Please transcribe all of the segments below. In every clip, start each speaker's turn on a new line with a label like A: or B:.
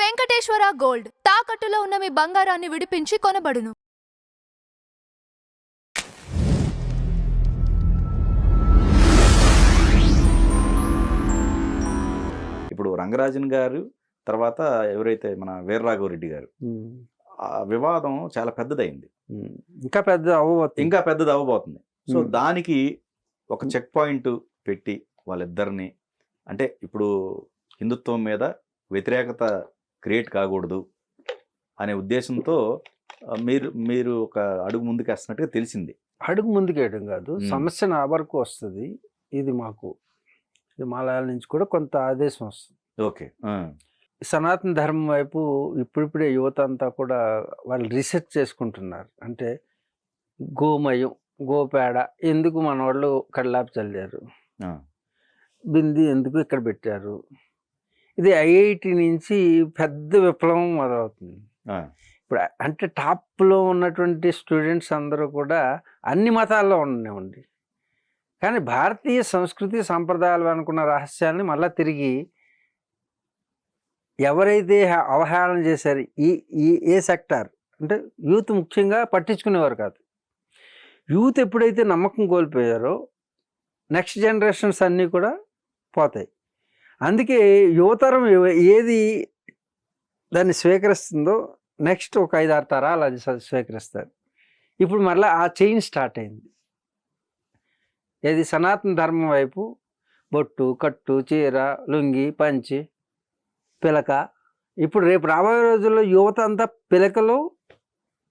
A: Venkateswara gold తాకట్టులో ఉన్న మీ బంగారాన్ని విడిపించి కొనబడును.
B: ఇప్పుడు రంగరాజన్ గారు తర్వాత ఎవరైతే మన వీర్రాఘవరెడ్డి గారు ఆ వివాదం చాలా పెద్దదైంది,
C: ఇంకా పెద్దది
B: అవ్వబోతుంది. సో దానికి ఒక చెక్ పాయింట్ పెట్టి వాళ్ళిద్దరిని, అంటే ఇప్పుడు హిందుత్వం మీద వ్యతిరేకత క్రియేట్ కాకూడదు అనే ఉద్దేశంతో మీరు ఒక అడుగు ముందుకు వేస్తున్నట్టుగా తెలిసింది.
C: అడుగు ముందుకేయడం కాదు, సమస్య నా వరకు వస్తుంది. ఇది మాకు హిమాలయాల నుంచి కూడా కొంత ఆదేశం వస్తుంది.
B: ఓకే,
C: సనాతన ధర్మం వైపు ఇప్పుడిప్పుడే యువత అంతా కూడా వాళ్ళు రీసెర్చ్ చేసుకుంటున్నారు. అంటే గోమయం, గోపేడ ఎందుకు మన వాళ్ళు కళ్ళాపి చల్లారు, బింది ఎందుకు ఇక్కడ పెట్టారు, ఇది ఐఐటి నుంచి పెద్ద విప్లవం మొదలవుతుంది. ఇప్పుడు అంటే టాప్లో ఉన్నటువంటి స్టూడెంట్స్ అందరూ కూడా అన్ని మతాల్లో ఉండనివ్వండి, కానీ భారతీయ సంస్కృతి సంప్రదాయాలు అనుకున్న రహస్యాన్ని మళ్ళీ తిరిగి ఎవరైతే అవహేళన చేశారు ఏ సెక్టార్ అంటే యూత్ ముఖ్యంగా పట్టించుకునేవారు కాదు. యూత్ ఎప్పుడైతే నమ్మకం కోల్పోయారో నెక్స్ట్ జనరేషన్స్ అన్నీ కూడా పోతాయి. అందుకే యువతరం ఏది దాన్ని స్వీకరిస్తుందో నెక్స్ట్ ఒక 5-6 తరాలు అది స్వీకరిస్తారు. ఇప్పుడు మళ్ళీ ఆ చైన్ స్టార్ట్ అయింది. ఏది సనాతన ధర్మం వైపు బొట్టు, కట్టు, చీర, లుంగి, పంచి, పిలక. ఇప్పుడు రేపు రాబోయే రోజుల్లో యువత అంతా పిలకలు,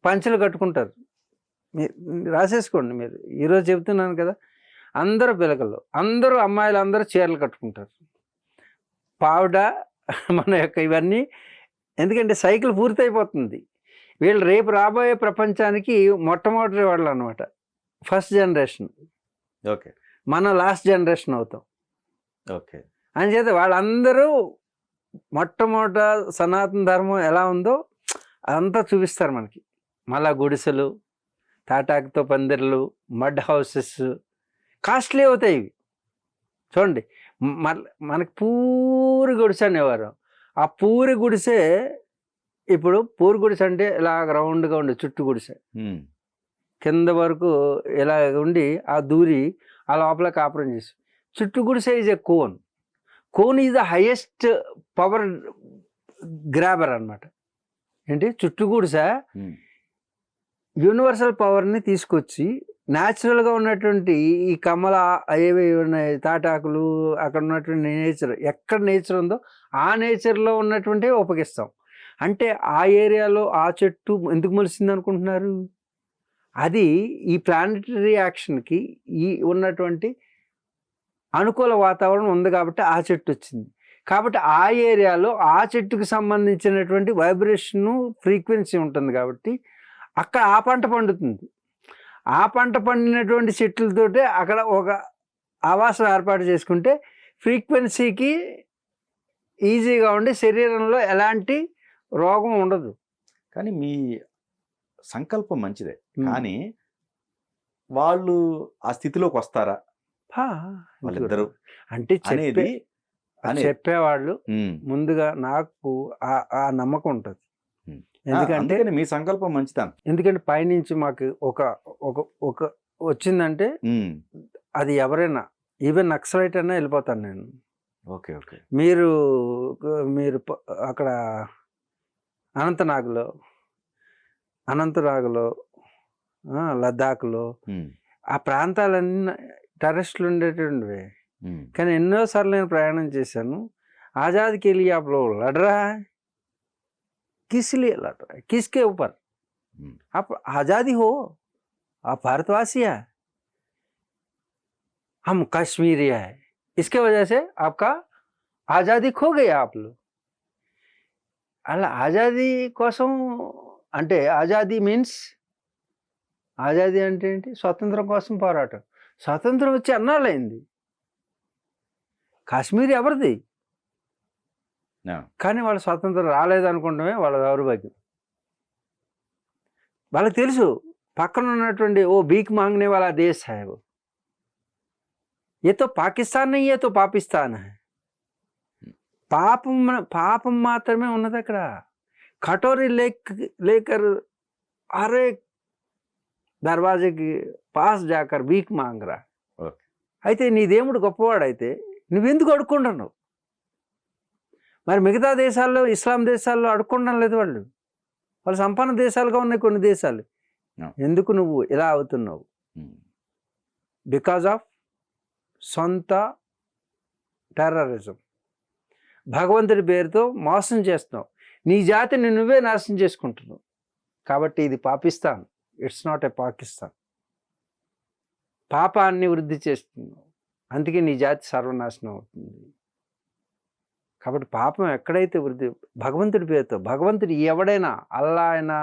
C: పంచెలు కట్టుకుంటారు. మీరు రాసేసుకోండి, మీరు ఈరోజు చెప్తున్నాను కదా, అందరూ పిలకలు, అందరూ అమ్మాయిలు అందరూ చీరలు కట్టుకుంటారు. పావుడ మన యొక్క ఇవన్నీ, ఎందుకంటే సైకిల్ పూర్తయిపోతుంది. వీళ్ళు రేపు రాబోయే ప్రపంచానికి మొట్టమొదటి వాళ్ళు అనమాట, ఫస్ట్ జనరేషన్.
B: ఓకే,
C: మనం లాస్ట్ జనరేషన్ అవుతాం.
B: ఓకే,
C: అంచేత వాళ్ళందరూ మొట్టమొదట సనాతన ధర్మం ఎలా ఉందో అదంతా చూపిస్తారు మనకి. మళ్ళా గుడిసెలు, తాటాకుతో పందిర్లు, మడ్ హౌసెస్ కాస్ట్లీ అవుతాయి ఇవి. చూడండి, మనకి పూరి గుడిసె అనేవారు. ఆ పూరి గుడిసె ఇప్పుడు పూరి గుడిసె అంటే ఇలా రౌండ్గా ఉండి చుట్టూ గుడిసె కింద వరకు ఇలా ఉండి ఆ దూరి ఆ లోపల కాపురం చేసి, చుట్టూ గుడిసె is a cone. Cone is the highest power grabber అనమాట. ఏంటి చుట్టూ గుడిసె యూనివర్సల్ పవర్ని తీసుకొచ్చి న్యాచురల్గా ఉన్నటువంటి ఈ కమల ఏవి ఉన్నాయి, తాటాకులు, అక్కడ ఉన్నటువంటి నేచర్, ఎక్కడ నేచర్ ఉందో ఆ నేచర్లో ఉన్నటువంటివి ఉపయోగిస్తాం. అంటే ఆ ఏరియాలో ఆ చెట్టు ఎందుకు మొలిసింది అనుకుంటున్నారు? అది ఈ ప్లానెటరీ యాక్షన్కి ఈ ఉన్నటువంటి అనుకూల వాతావరణం ఉంది కాబట్టి ఆ చెట్టు వచ్చింది. కాబట్టి ఆ ఏరియాలో ఆ చెట్టుకు సంబంధించినటువంటి వైబ్రేషను, ఫ్రీక్వెన్సీ ఉంటుంది కాబట్టి అక్కడ ఆ పంట పండుతుంది. ఆ పంట పండినటువంటి చెట్లతోటే అక్కడ ఒక ఆవాసం ఏర్పాటు చేసుకుంటే ఫ్రీక్వెన్సీకి ఈజీగా ఉండి శరీరంలో ఎలాంటి రోగం ఉండదు.
B: కానీ మీ సంకల్పం మంచిదే, కానీ వాళ్ళు ఆ స్థితిలోకి వస్తారా వాళ్ళిద్దరు
C: అంటే చెప్పేవాళ్ళు ముందుగా నాకు ఆ నమ్మకం ఉంటుంది. ఎందుకంటే
B: మీ సంకల్పం మంచిదా,
C: ఎందుకంటే పైనుంచి మాకు ఒక వచ్చిందంటే అది ఎవరైనా ఈవెన్ నక్సలైట్ అయినా వెళ్ళిపోతాను నేను.
B: Okay, okay. మీరు
C: అక్కడ అనంతనాగ్లో లద్దాఖ్లో ఆ ప్రాంతాలన్నీ టెర్రస్ట్లు ఉండేటువంటివి. కానీ ఎన్నోసార్లు నేను ప్రయాణం చేశాను. ఆజాద్కి లియే ఆప్ లోగ్ లడ్ రహా హై, किस लिए लड़ रहा है, किसके ऊपर? आप आज़ादी हो, आप भारतवासी है, हम कश्मीरी है, इसके वजह से आपका आज़ादी खो गई आप लोग. అలా ఆజాదీ కోసం అంటే ఆజాదీ మీన్స్ ఆజాదీ అంటే ఏంటి? స్వతంత్రం కోసం పోరాటం. స్వతంత్రం వచ్చి అన్నాళ్ళైంది. కాశ్మీర్ ఎవరిది? కానీ వాళ్ళు స్వతంత్రం రాలేదనుకుంటమే వాళ్ళ దౌర్భాగ్యం. వాళ్ళకి తెలుసు పక్కన ఉన్నటువంటి ఓ భీక్ మాంగనే వాళ్ళ దేశ్ హై, ఏ తో పాకిస్తాన్ నహీ, ఏ తో పాకిస్తాన్ హై. పాపం మాత్రమే ఉన్నది అక్కడ. కటోరీ లేకర్ అరే దర్వాజకి పాస్ జాకర్ వీక్ మాంగరా.
B: ఓకే.
C: అయితే నీ దేవుడు గొప్పవాడైతే నువ్వెందుకు అడుక్కుంటున్నావు? మరి మిగతా దేశాల్లో, ఇస్లాం దేశాల్లో అడుక్కుండం లేదు వాళ్ళు. వాళ్ళు సంపన్న దేశాలుగా ఉన్నాయి కొన్ని దేశాలు. ఎందుకు నువ్వు ఇలా అవుతున్నావు? బికాజ్ ఆఫ్ సొంత టెర్రరిజం. భగవంతుడి పేరుతో మోసం చేస్తున్నావు. నీ జాతిని నువ్వే నాశనం చేసుకుంటున్నావు. కాబట్టి ఇది Pakistan, it's not a Pakistan. పాపాన్ని వృద్ధి చేస్తున్నావు, అందుకే నీ జాతి సర్వనాశనం అవుతుంది. కాబట్టి పాపం ఎక్కడైతే వృద్ధి, భగవంతుడి పేరుతో, భగవంతుడు ఎవడైనా, అల్లా అయినా,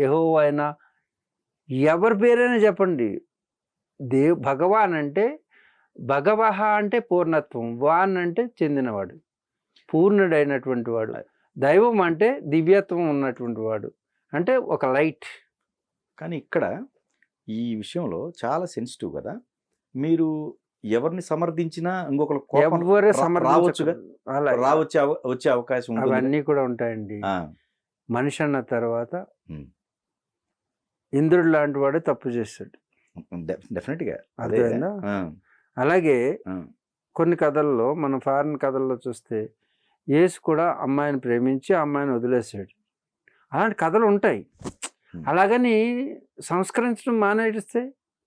C: యెహోవా అయినా, ఎవరి పేరైనా చెప్పండి, భగవాన్ అంటే, భగవహ అంటే పూర్ణత్వం, వాన్ అంటే చెందినవాడు, పూర్ణుడైనటువంటి వాడు. దైవం అంటే దివ్యత్వం ఉన్నటువంటి వాడు, అంటే ఒక లైట్.
B: కానీ ఇక్కడ ఈ విషయంలో చాలా సెన్సిటివ్ కదా. మీరు ఎవరిని సమర్థించినా ఇంకొకరు
C: ఎవరు
B: రావచ్చుగా, వచ్చే అవకాశం ఉంటుంది.
C: అవన్నీ కూడా ఉంటాయండి. మనిషి అన్న తర్వాత
B: ఉమ్.
C: ఇంద్రుడు లాంటి వాడే తప్పు చేస్తాడు.
B: డెఫినెట్గా
C: అర్థమైందా? అలాగే కొన్ని కథల్లో, మన ఫారిన్ కథల్లో చూస్తే యేసు కూడా అమ్మాయిని ప్రేమించి అమ్మాయిని వదిలేసాడు. అలాంటి కథలు ఉంటాయి. అలాగని సంస్కరించడం మానేస్తే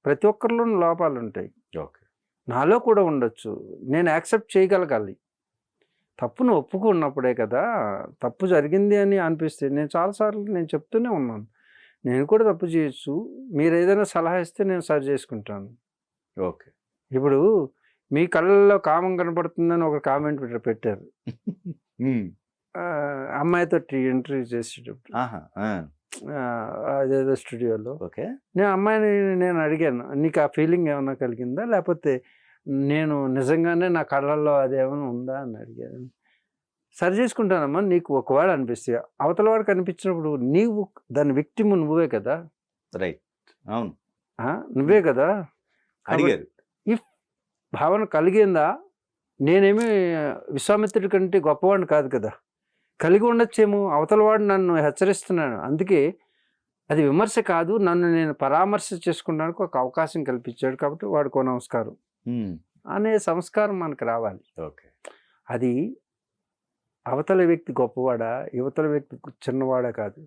C: ప్రతి ఒక్కరిలోనూ లోపాలు ఉంటాయి.
B: ఓకే.
C: నాలో కూడా ఉండొచ్చు, నేను యాక్సెప్ట్ చేయగలగాలి. తప్పును ఒప్పుకున్నప్పుడే కదా. తప్పు జరిగింది అని అనిపిస్తే, నేను చాలాసార్లు నేను చెప్తూనే ఉన్నాను, నేను కూడా తప్పు చేయొచ్చు, మీరు ఏదైనా సలహా ఇస్తే నేను సరి చేసుకుంటాను.
B: ఓకే.
C: ఇప్పుడు మీ కళ్ళల్లో కామం కనపడుతుందని ఒక కామెంట్ పెట్టారు అమ్మాయితో ఇంటర్వ్యూ చేసేటప్పుడు, అదేదో స్టూడియోలో.
B: ఓకే.
C: నేను అమ్మాయిని నేను అడిగాను, నీకు ఆ ఫీలింగ్ ఏమైనా కలిగిందా, లేకపోతే నేను నిజంగానే నా కళ్ళల్లో అదేమైనా ఉందా అని అడిగాను. సరి చేసుకుంటానమ్మా, నీకు ఒకవేళ అనిపిస్తే, అవతల వాడికి అనిపించినప్పుడు నీవు దాని విక్టిమ్ నువ్వే కదా.
B: రైట్. అవును,
C: నువ్వే కదా
B: అడిగారు.
C: ఇఫ్ భావన కలిగిందా, నేనేమి విశ్వామిత్రుడి కంటే గొప్పవాడిని కాదు కదా, కలిగి ఉండొచ్చేమో. అవతల వాడు నన్ను హెచ్చరిస్తున్నాను, అందుకే అది విమర్శ కాదు, నన్ను నేను పరామర్శ చేసుకున్నానికి ఒక అవకాశం కల్పించాడు, కాబట్టి వాడికో నమస్కారం అనే సంస్కారం మనకు రావాలి.
B: ఓకే.
C: అది అవతల వ్యక్తి గొప్పవాడా, యువతల వ్యక్తి చిన్నవాడా కాదు,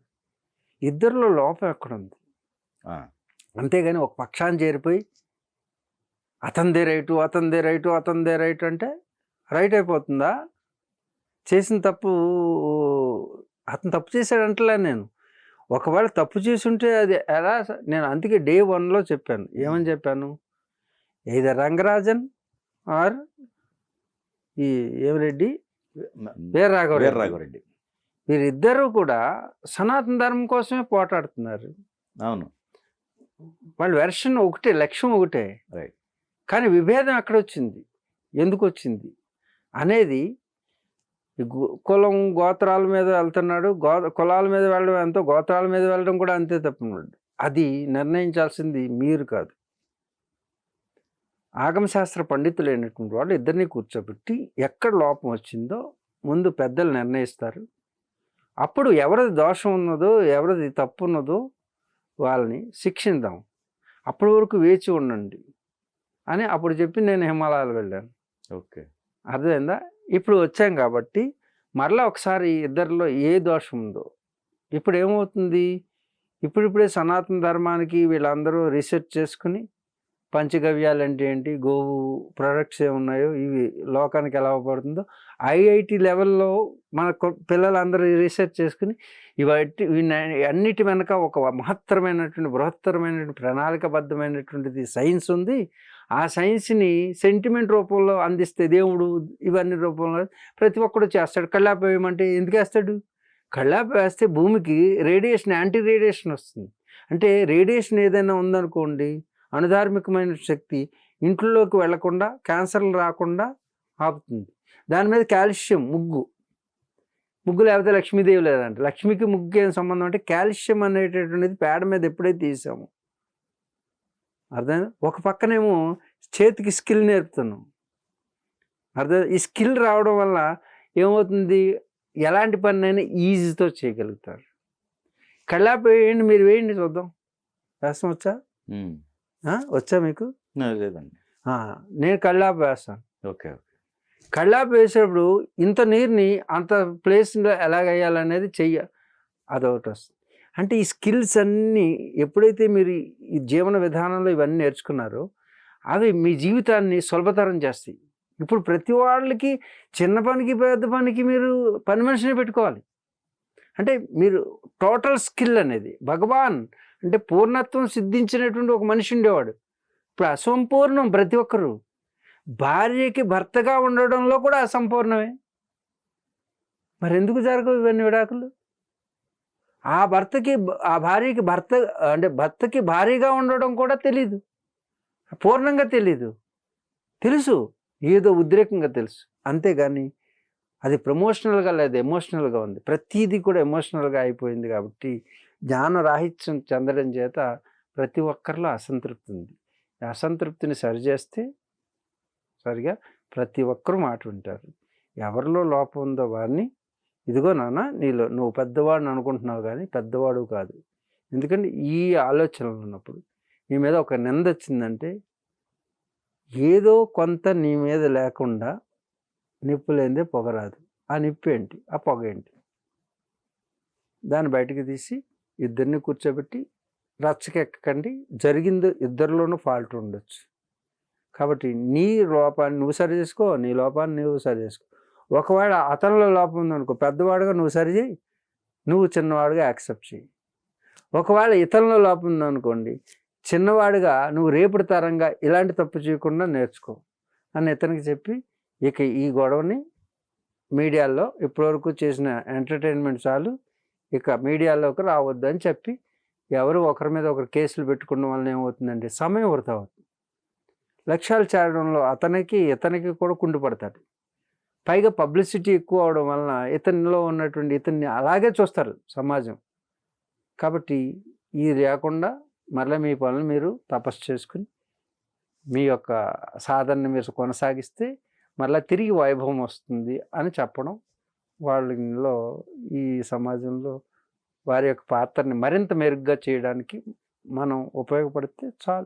C: ఇద్దరిలో లోపం ఎక్కడుంది. అంతేగాని ఒక పక్షాన్ని చేరిపోయి అతనిదే రైటు, అతనిదే రైటు, అతనిదే రైటు అంటే రైట్ అయిపోతుందా? చేసిన తప్పు, అతను తప్పు చేశాడంటలే నేను. ఒకవేళ తప్పు చేసుంటే అది ఎలా, నేను అందుకే Day 1లో చెప్పాను. ఏమని చెప్పాను? either రంగరాజన్ ఆర్ ఈ ఏమిరెడ్డి, వీర రాఘవరెడ్డి, వీరిద్దరూ కూడా సనాతన ధర్మం కోసమే పోటాడుతున్నారు.
B: అవును,
C: వాళ్ళ వెర్షన్ ఒకటే, లక్ష్యం ఒకటే.
B: రైట్.
C: కానీ విభేదం ఎక్కడ వచ్చింది, ఎందుకు వచ్చింది అనేది, కులం గోత్రాల మీద వెళ్తున్నాడు, కులాల మీద వెళ్ళడం ఎంతో, గోత్రాల మీద వెళ్ళడం కూడా అంతే తప్పున్నాడు. అది నిర్ణయించాల్సింది మీరు కాదు. ఆగమశాస్త్ర పండితులు అయినటువంటి వాళ్ళు ఇద్దరిని కూర్చోబెట్టి ఎక్కడ లోపం వచ్చిందో ముందు పెద్దలు నిర్ణయిస్తారు. అప్పుడు ఎవరిది దోషం ఉన్నదో, ఎవరిది తప్పు ఉన్నదో వాళ్ళని శిక్షిద్దాం, అప్పటి వరకు వేచి ఉండండి అని అప్పుడు చెప్పి నేను హిమాలయాలు వెళ్ళాను.
B: ఓకే.
C: అర్థమైందా? ఇప్పుడు వచ్చాం కాబట్టి మరలా ఒకసారి ఇద్దరిలో ఏ దోషం ఉందో, ఇప్పుడు ఏమవుతుంది, ఇప్పుడిప్పుడే సనాతన ధర్మానికి వీళ్ళందరూ రీసెర్చ్ చేసుకుని పంచగవ్యాలు అంటే ఏంటి, గోవు ప్రొడక్ట్స్ ఏమున్నాయో, ఇవి లోకానికి ఎలా ఉపయోగపడుతుందో IIT లెవెల్లో మన పిల్లలందరూ రీసెర్చ్ చేసుకుని అన్నిటి వెనక ఒక మహత్తరమైనటువంటి బృహత్తరమైనటువంటి ప్రణాళికబద్ధమైనటువంటిది సైన్స్ ఉంది. ఆ సైన్స్ని సెంటిమెంట్ రూపంలో అందిస్తే దేవుడు ఇవన్నీ రూపంలో ప్రతి ఒక్కడు చేస్తాడు. కళ్ళాప వేయమంటే ఎందుకు వేస్తాడు? కళ్ళాప వేస్తే భూమికి రేడియేషన్, యాంటీ రేడియేషన్ వస్తుంది. అంటే రేడియేషన్ ఏదైనా ఉందనుకోండి, అణుధార్మికమైన శక్తి ఇంట్లోకి వెళ్లకుండా, క్యాన్సర్లు రాకుండా ఆపుతుంది. దాని మీద కాల్షియం, ముగ్గు లేకపోతే లక్ష్మీదేవి లేదంటే, లక్ష్మికి ముగ్గుకి ఏం సంబంధం అంటే కాల్షియం అనేటటువంటిది పేడ మీద ఎప్పుడైతే తీసామో, అర్థమైంది. ఒక పక్కనేమో చేతికి స్కిల్ నేర్పుతున్నాం, అర్థం. ఈ స్కిల్ రావడం వల్ల ఏమవుతుంది, ఎలాంటి పనైనా ఈజీతో చేయగలుగుతారు. కళ్ళాపి వేయండి, మీరు వేయండి చూద్దాం. వేస్తాం వచ్చా?
B: ఉమ్.
C: వచ్చా మీకు?
B: లేదండి.
C: నేను కళ్ళాపి వేస్తాను.
B: ఓకే.
C: కళ్ళాపి వేసేటప్పుడు ఇంత నీరుని అంత ప్లేస్లో ఎలాగ వేయాలనేది అదొకటి వస్తుంది. అంటే ఈ స్కిల్స్ అన్నీ ఎప్పుడైతే మీరు ఈ జీవన విధానంలో ఇవన్నీ నేర్చుకున్నారో అవి మీ జీవితాన్ని సులభతరం చేస్తాయి. ఇప్పుడు ప్రతి వాళ్ళకి చిన్న పనికి పెద్ద పనికి మీరు పని మనిషిని పెట్టుకోవాలి. అంటే మీరు టోటల్ స్కిల్ అనేది భగవాన్ అంటే పూర్ణత్వం సిద్ధించినటువంటి ఒక మనిషి ఉండేవాడు. ఇప్పుడు అసంపూర్ణం ప్రతి ఒక్కరు. భార్యకి భర్తగా ఉండడంలో కూడా అసంపూర్ణమే. మరి ఎందుకు జరగవు ఇవన్నీ విడాకులు? ఆ భార్యకి భర్త అంటే భర్తకి భార్యగా ఉండడం కూడా తెలీదు, పూర్ణంగా తెలీదు. తెలుసు, ఏదో ఉద్రేకంగా తెలుసు, అంతేగాని అది ప్రమోషనల్గా లేదు, ఎమోషనల్గా ఉంది. ప్రతిదీ కూడా ఎమోషనల్గా అయిపోయింది. కాబట్టి జ్ఞానరాహిత్యం చెందడం చేత ప్రతి ఒక్కరిలో అసంతృప్తి ఉంది. ఈ అసంతృప్తిని సరిచేస్తే సరిగా ప్రతి ఒక్కరూ మాట వింటారు. ఎవరిలో లోపం ఉందో వాడిని, ఇదిగో నాన్న నీలో నువ్వు పెద్దవాడిని అనుకుంటున్నావు కానీ పెద్దవాడు కాదు. ఎందుకంటే ఈ ఆలోచనలు ఉన్నప్పుడు నీ మీద ఒక నింద వచ్చిందంటే ఏదో కొంత నీ మీద లేకుండా నిప్పు లేనిదే పొగ రాదు. ఆ నిప్పు ఏంటి, ఆ పొగ ఏంటి, దాన్ని బయటకు తీసి ఇద్దరిని కూర్చోబెట్టి రచ్చకెక్కకండి. జరిగింది ఇద్దరిలోనూ ఫాల్ట్ ఉండొచ్చు. కాబట్టి నీ లోపాన్ని నువ్వు సరి చేసుకో, నీ లోపాన్ని నువ్వు సరి చేసుకో. ఒకవేళ అతనిలో లోపం ఉందనుకో, పెద్దవాడుగా నువ్వు సరిచేయి, నువ్వు చిన్నవాడుగా యాక్సెప్ట్ చేయి. ఒకవేళ ఇతనిలో లోపం ఉందనుకోండి, చిన్నవాడుగా నువ్వు రేపటి తరంగా ఇలాంటి తప్పు చేయకుండా నేర్చుకో అని ఇతనికి చెప్పి ఇక ఈ గొడవని మీడియాలో ఇప్పటివరకు చేసిన ఎంటర్టైన్మెంట్ చాలు, ఇక మీడియాలోకి రావద్దు అని చెప్పి ఎవరు ఒకరి మీద ఒకరు కేసులు పెట్టుకోవడం వల్ల ఏమవుతుందంటే సమయం వృధా అవుతుంది. లక్ష్యాలు చేరడంలో ఇతనికి కూడా కుండిపడతాడు. పైగా పబ్లిసిటీ ఎక్కువ అవడం వలన ఇతన్ని అలాగే చూస్తారు సమాజం. కాబట్టి ఇది లేకుండా మరలా మీ పనులు మీరు తపస్సు చేసుకుని మీ యొక్క సాధనని మీరు కొనసాగిస్తే మరలా తిరిగి వైభవం వస్తుంది అని చెప్పడం, వాళ్ళలో ఈ సమాజంలో వారి యొక్క పాత్రని మరింత మెరుగ్గా చేయడానికి మనం ఉపయోగపడితే చాలు.